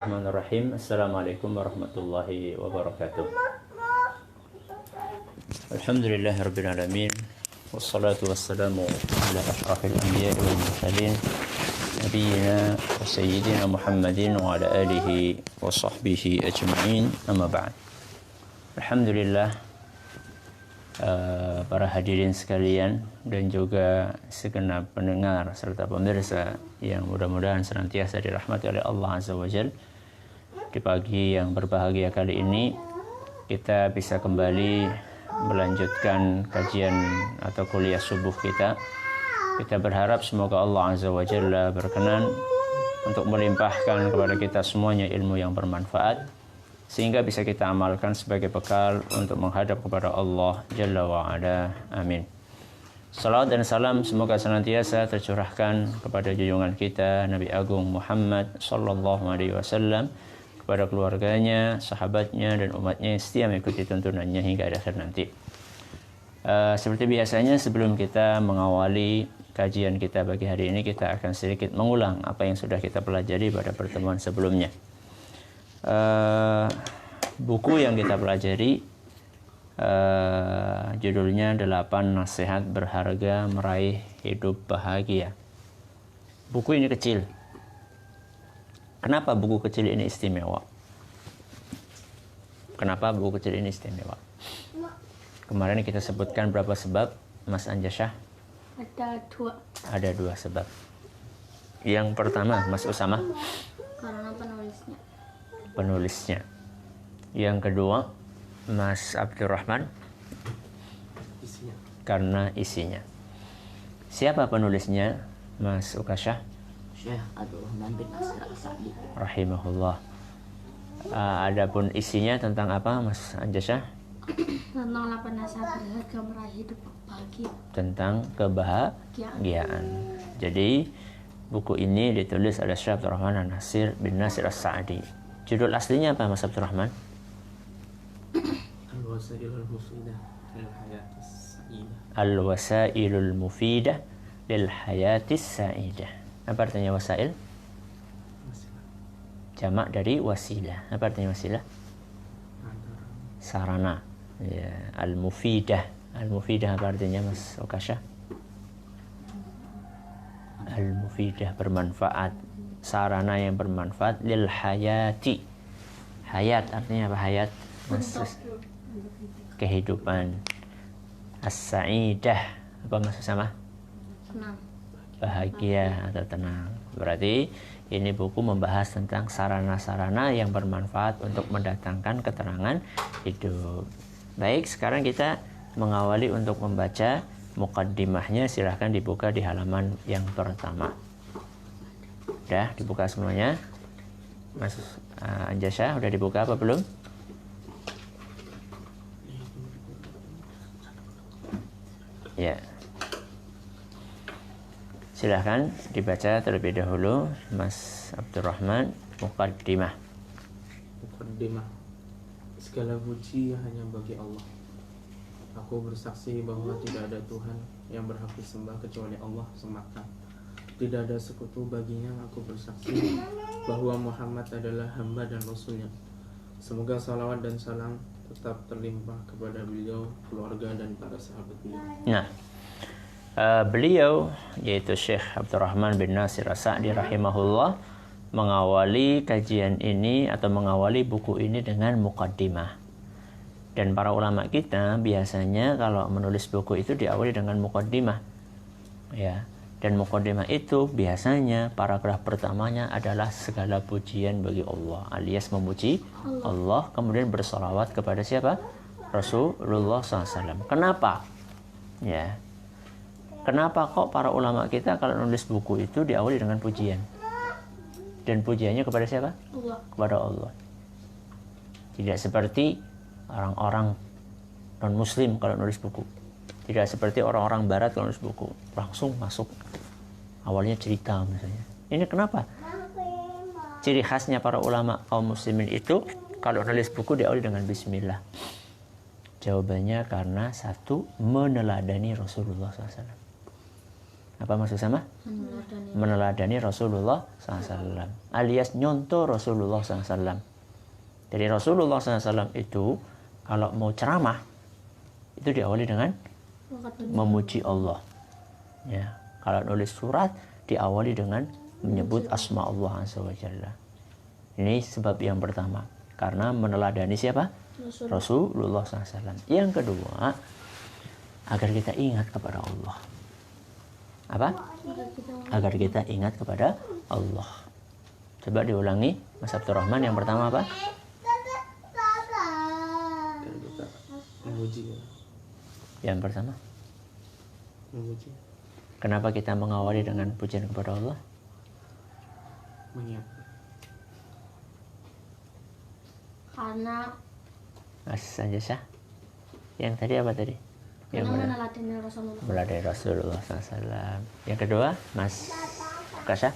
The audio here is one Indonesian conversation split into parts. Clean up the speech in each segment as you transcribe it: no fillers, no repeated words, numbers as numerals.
Bismillahirrahmanirrahim. Assalamualaikum warahmatullahi wabarakatuh. Alhamdulillahirabbil alamin. Wassalatu wassalamu ala asyrafil anbiya'i wal mursalin nabiyyina wa sayyidina Muhammadin wa ala alihi wa sahbihi ajma'in. Amma ba'd. Alhamdulillah, para hadirin sekalian dan juga segenap pendengar serta pemirsa yang mudah-mudahan senantiasa dirahmati oleh Allah Azza wa Jalla. Di pagi yang berbahagia kali ini kita bisa kembali melanjutkan kajian atau kuliah subuh kita. Kita berharap semoga Allah Azza wa Jalla berkenan untuk melimpahkan kepada kita semuanya ilmu yang bermanfaat sehingga bisa kita amalkan sebagai bekal untuk menghadap kepada Allah Jalla wa Ala. Amin. Salawat dan salam semoga senantiasa tercurahkan kepada junjungan kita Nabi Agung Muhammad sallallahu alaihi wasallam, kepada keluarganya, sahabatnya, dan umatnya yang setia mengikuti tuntunannya hingga akhir nanti. Seperti biasanya, sebelum kita mengawali kajian kita bagi hari ini, kita akan sedikit mengulang apa yang sudah kita pelajari pada pertemuan sebelumnya. Buku yang kita pelajari judulnya 8 Nasihat Berharga Meraih Hidup Bahagia. Buku ini kecil. Kenapa buku kecil ini istimewa? Kenapa buku kecil ini istimewa? Kemarin kita sebutkan berapa sebab, Mas Anjasyah? Ada dua sebab. Yang pertama, Mas Usama? Karena Penulisnya. Yang kedua, Mas Abdurrahman? Isinya. Karena isinya. Siapa penulisnya, Mas Ukasyah? Syekh Abdurrahman bin Nasir As-Sa'di Rahimahullah. Adapun isinya tentang apa, Mas Anjasyah? tentang 8 nasihat berharga meraih hidup bahagia. Tentang kebahagiaan. Jadi buku ini ditulis oleh Syekh Abdurrahman Nasir bin Nasir As-Sa'di. Judul aslinya apa, Mas Abdurrahman? Al-Wasailul Mufidah lil Hayatis Sa'idah. Apa artinya wasail? Jamak dari wasilah. Apa artinya wasilah? Sarana. Ya, al-mufidah. Al-mufidah apa artinya, Mas Ukasyah? Al-mufidah, bermanfaat. Sarana yang bermanfaat lil hayati. Hayat artinya apa hayat? Kehidupan. As-sa'idah apa maksud sama? Senang. Bahagia atau tenang. Berarti ini buku membahas tentang sarana-sarana yang bermanfaat untuk mendatangkan keterangan hidup. Baik, sekarang kita mengawali untuk membaca muqaddimahnya. Silahkan dibuka di halaman yang pertama. Udah dibuka semuanya? Mas Anjasyah, udah dibuka apa belum? Ya. Silahkan dibaca terlebih dahulu, Mas Abdurrahman. Muqaddimah. Segala puji hanya bagi Allah. Aku bersaksi bahwa tidak ada Tuhan yang berhak disembah kecuali Allah semata. Tidak ada sekutu baginya. Aku bersaksi bahwa Muhammad adalah hamba dan rasulnya. Semoga salawat dan salam tetap terlimpah kepada beliau, keluarga, dan para sahabat beliau. Nah, beliau yaitu Syekh Abdurrahman bin Nasir As-Sa'di rahimahullah mengawali kajian ini atau mengawali buku ini dengan muqaddimah. Dan para ulama kita biasanya kalau menulis buku itu diawali dengan muqaddimah. Ya. Dan muqaddimah itu biasanya paragraf pertamanya adalah segala pujian bagi Allah, alias memuji Allah, kemudian bersalawat kepada siapa? Rasulullah SAW. Kenapa? Ya. Kenapa kok para ulama kita kalau nulis buku itu diawali dengan pujian? Dan pujiannya kepada siapa? Allah. Kepada Allah. Tidak seperti orang-orang non-muslim kalau nulis buku. Tidak seperti orang-orang barat kalau nulis buku. Langsung masuk. Awalnya cerita misalnya. Ini kenapa? Ciri khasnya para ulama kaum muslimin itu kalau nulis buku diawali dengan bismillah. Jawabannya karena satu, meneladani Rasulullah SAW. Apa maksud sama? Meneladani Rasulullah SAW, alias nyontoh Rasulullah SAW. Jadi Rasulullah SAW itu kalau mau ceramah itu diawali dengan memuji Allah. Ya, kalau nulis surat diawali dengan menyebut asma Allah Azza wa Jalla. Ini sebab yang pertama, karena meneladani siapa? Rasulullah SAW. Yang kedua, agar kita ingat kepada Allah. Apa? Agar kita ingat kepada Allah. Coba diulangi, Mas Abdurrahman. Yang pertama apa? Kita memuji. Yang pertama, Memuji. kenapa kita mengawali dengan pujian kepada Allah? Mengingat. Karena Mas Sanjasa. Yang tadi apa tadi? Yang meneladani Rasulullah. meladani Rasulullah SAW. Yang kedua, Mas Kasha,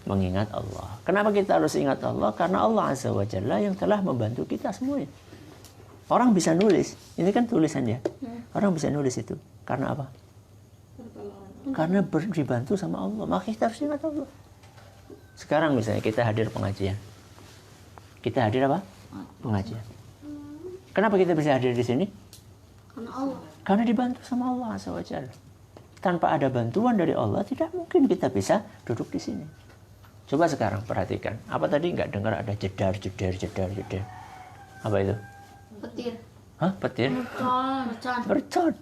mengingat Allah. Kenapa kita harus ingat Allah? Karena Allah Azza wa Jalla yang telah membantu kita semuanya. Orang bisa nulis, ini kan tulisan ya. Orang bisa nulis itu. Karena apa? Karena dibantu sama Allah. Maka kita harus ingat Allah. Sekarang misalnya kita hadir pengajian. Kita hadir apa? Pengajian. Kenapa kita bisa hadir di sini? Karena Allah. Karena dibantu sama Allah Azza wa Jalla. Tanpa ada bantuan dari Allah, tidak mungkin kita bisa duduk di sini. Coba sekarang perhatikan. Apa tadi nggak dengar ada jedar. Apa itu? Petir. Hah? Petir? Mercon.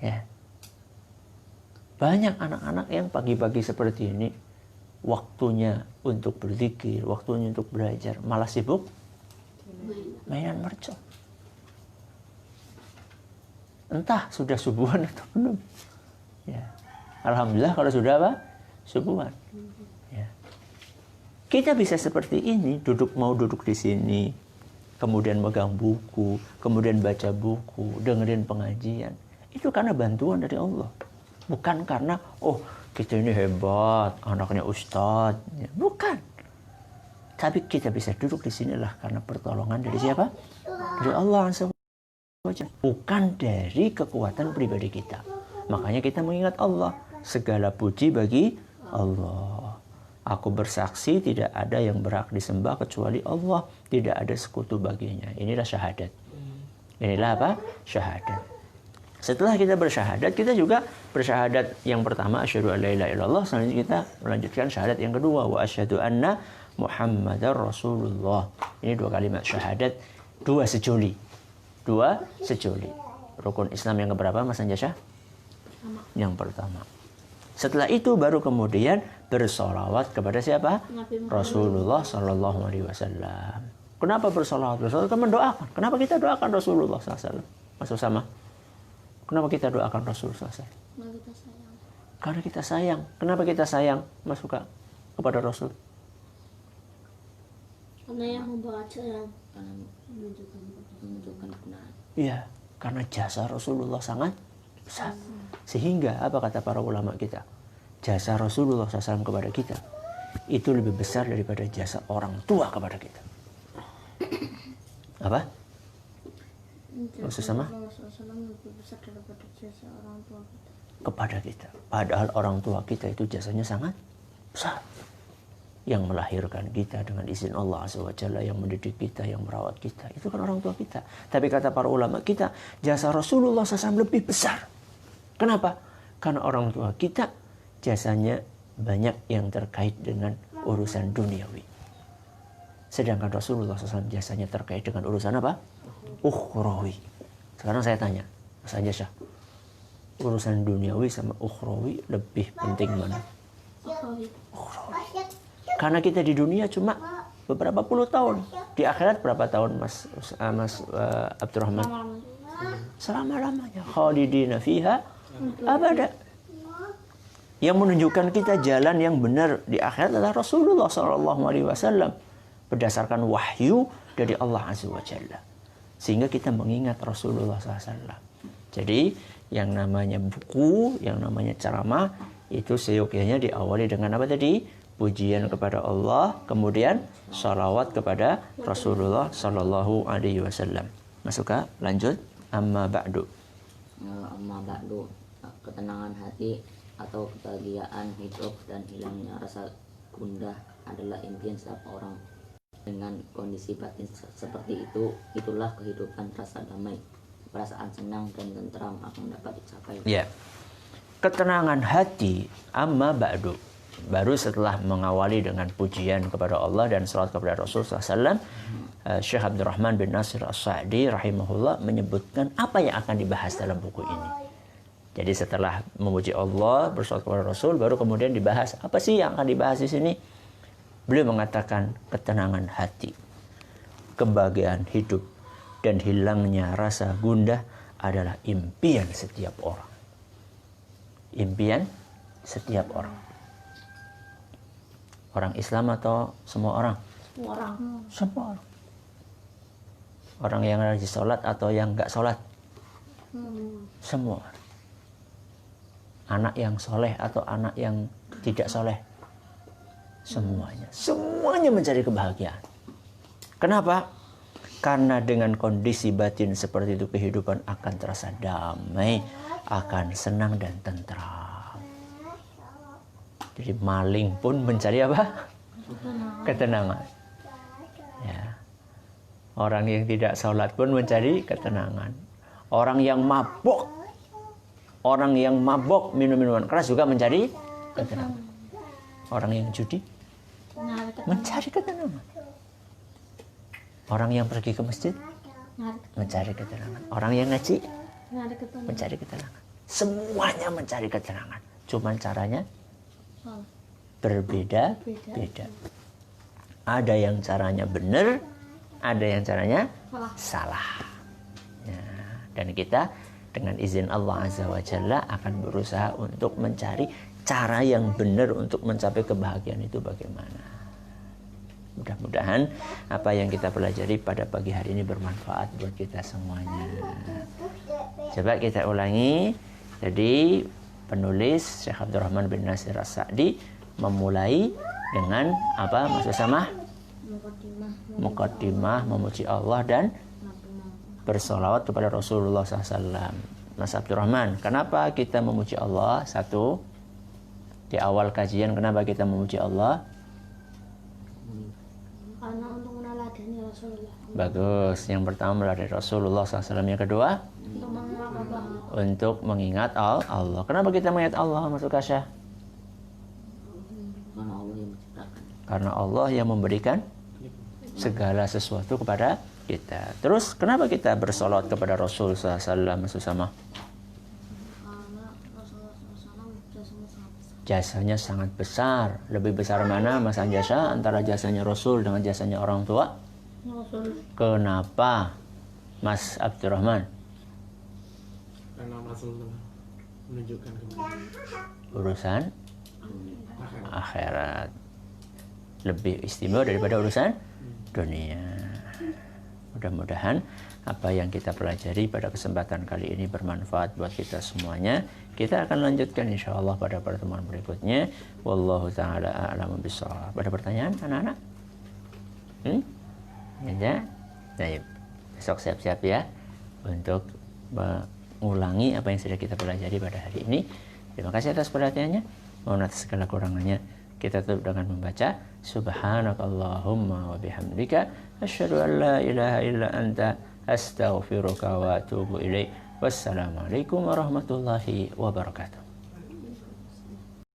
Ya. Banyak anak-anak yang pagi-pagi seperti ini, waktunya untuk berzikir, waktunya untuk belajar, malah sibuk mainan mercon. Entah sudah subuhan atau belum. Ya. Alhamdulillah kalau sudah apa? Subuhan. Ya. Kita bisa seperti ini, mau duduk di sini, kemudian megang buku, kemudian baca buku, dengerin pengajian. Itu karena bantuan dari Allah. Bukan karena, oh kita ini hebat, anaknya ustadz. Ya, bukan. Tapi kita bisa duduk di sinilah karena pertolongan dari siapa? Dari Allah. Bukan dari kekuatan pribadi kita. Makanya kita mengingat Allah. Segala puji bagi Allah. Aku bersaksi tidak ada yang berhak disembah kecuali Allah. Tidak ada sekutu baginya. Inilah syahadat. Inilah apa? Syahadat. Setelah kita bersyahadat, kita juga bersyahadat yang pertama, asyhadu an la ilaha illallah. Selanjutnya kita melanjutkan syahadat yang kedua, wa asyhadu anna Muhammadar Rasulullah. Ini dua kalimat syahadat, dua sejoli. Rukun Islam yang keberapa, Mas Anjasya? Yang pertama. Setelah itu baru kemudian bersolawat kepada siapa? Rasulullah Sallallahu Alaihi Wasallam. Kenapa bersolawat? Bersolawat kan mendoakan. Kenapa kita doakan Rasulullah SAW? Mas Usama? Kenapa kita doakan Rasulullah SAW? Karena kita sayang. Kenapa kita sayang, Mas Suka, kepada Rasul? Karena yang membawa jalan. Menunjukkan kebenaran. Iya, karena jasa Rasulullah sangat besar. Sehingga apa kata para ulama kita? Jasa Rasulullah SAW kepada kita itu lebih besar daripada jasa orang tua kepada kita. Apa? Maksud sama? Lebih besar daripada jasa orang tua kita. Kepada kita. Padahal orang tua kita itu jasanya sangat besar. Yang melahirkan kita dengan izin Allah Azza wa Jalla, yang mendidik kita, yang merawat kita. Itu kan orang tua kita. Tapi kata para ulama kita, jasa Rasulullah SAW lebih besar. Kenapa? Karena orang tua kita jasanya banyak yang terkait dengan urusan duniawi. Sedangkan Rasulullah SAW jasanya terkait dengan urusan apa? Ukhrawi. Sekarang saya tanya, Mas Anjasya, urusan duniawi sama ukhrawi lebih penting mana? Ukhrawi. Karena kita di dunia cuma beberapa puluh tahun. Di akhirat berapa tahun, Mas Abdurrahman? Selama-lamanya. Khalidina fiha abada. Yang menunjukkan kita jalan yang benar di akhirat adalah Rasulullah SAW berdasarkan wahyu dari Allah Azza wa Jalla. Sehingga kita mengingat Rasulullah SAW. Jadi yang namanya buku, yang namanya ceramah itu seyogyanya diawali dengan apa tadi? Pujian kepada Allah, kemudian salawat kepada Rasulullah Sallallahu Alaihi Wasallam. Masuk lanjut. Amma ba'du. Amma ba'du, ketenangan hati. atau kebahagiaan hidup dan hilangnya rasa gundah adalah impian setiap orang. Dengan kondisi batin seperti itu, itulah kehidupan rasa damai, perasaan senang dan tentram akan dapat dicapai. Ya. Ketenangan hati amma ba'du. Baru setelah mengawali dengan pujian kepada Allah dan salat kepada Rasul SAW, Syekh Abdurrahman bin Nasir As-Sa'di rahimahullah menyebutkan apa yang akan dibahas dalam buku ini. Jadi setelah memuji Allah, bersalat kepada Rasul, baru kemudian dibahas apa sih yang akan dibahas di sini. Beliau mengatakan ketenangan hati, kebahagiaan hidup, dan hilangnya rasa gundah adalah impian setiap orang. Impian setiap orang. Orang Islam atau semua orang? Semua orang. Semua orang. Orang yang rajin sholat atau yang nggak sholat? Semua. Anak yang soleh atau anak yang tidak soleh? Semuanya mencari kebahagiaan. Kenapa? Karena dengan kondisi batin seperti itu kehidupan akan terasa damai, akan senang dan tentram. Jadi maling pun mencari apa? Ketenangan. Ya. Orang yang tidak sholat pun mencari ketenangan. Orang yang mabuk minum minuman keras juga mencari ketenangan. Orang yang judi mencari ketenangan. Orang yang pergi ke masjid mencari ketenangan. Orang yang ngaji mencari ketenangan. Semuanya mencari ketenangan. Cuman caranya berbeda-beda. Ada yang caranya benar, ada yang caranya salah. Ya, dan kita dengan izin Allah Azza wa Jalla akan berusaha untuk mencari cara yang benar untuk mencapai kebahagiaan itu bagaimana. Mudah-mudahan apa yang kita pelajari pada pagi hari ini bermanfaat buat kita semuanya. Coba kita ulangi. Jadi penulis Syekh Abdurrahman bin Nasir As-Sa'di memulai dengan apa Mas Usama? Muqaddimah memuji Allah dan bersolawat kepada Rasulullah SAW. Mas Abdurrahman, kenapa kita memuji Allah? Satu, di awal kajian kenapa kita memuji Allah? Karena untuk meneladani Rasulullah. Bagus. Yang pertama dari Rasulullah SAW. Yang kedua? Untuk mengingat Allah. Kenapa kita mengingat Allah, Mas Ukasha? Karena Allah yang memberikan segala sesuatu kepada kita. Terus kenapa kita bersolawat kepada Rasul SAW, Mas Usama? Karena Rasulullah SAW Jasanya sangat besar. Lebih besar mana Mas Anjasa antara jasanya Rasul dengan jasanya orang tua? Rasul. Kenapa, Mas Abdurrahman? Karena Rasulullah menunjukkan Urusan akhirat lebih istimewa daripada urusan dunia. Mudah-mudahan apa yang kita pelajari pada kesempatan kali ini bermanfaat buat kita semuanya. Kita akan lanjutkan insyaallah pada pertemuan berikutnya. Wallahu ta'ala a'lamu bishawab. Ada pertanyaan anak-anak? Ya. Baik. Besok siap-siap ya untuk mengulangi apa yang sudah kita pelajari pada hari ini. Terima kasih atas perhatiannya. Mohon atas segala kurangannya. Kita tutup dengan membaca Subhanakallahumma wa bihamdika asyhadu an la ilaha illa anta astaghfiruka wa atubu ilaik. Wassalamualaikum warahmatullahi wabarakatuh.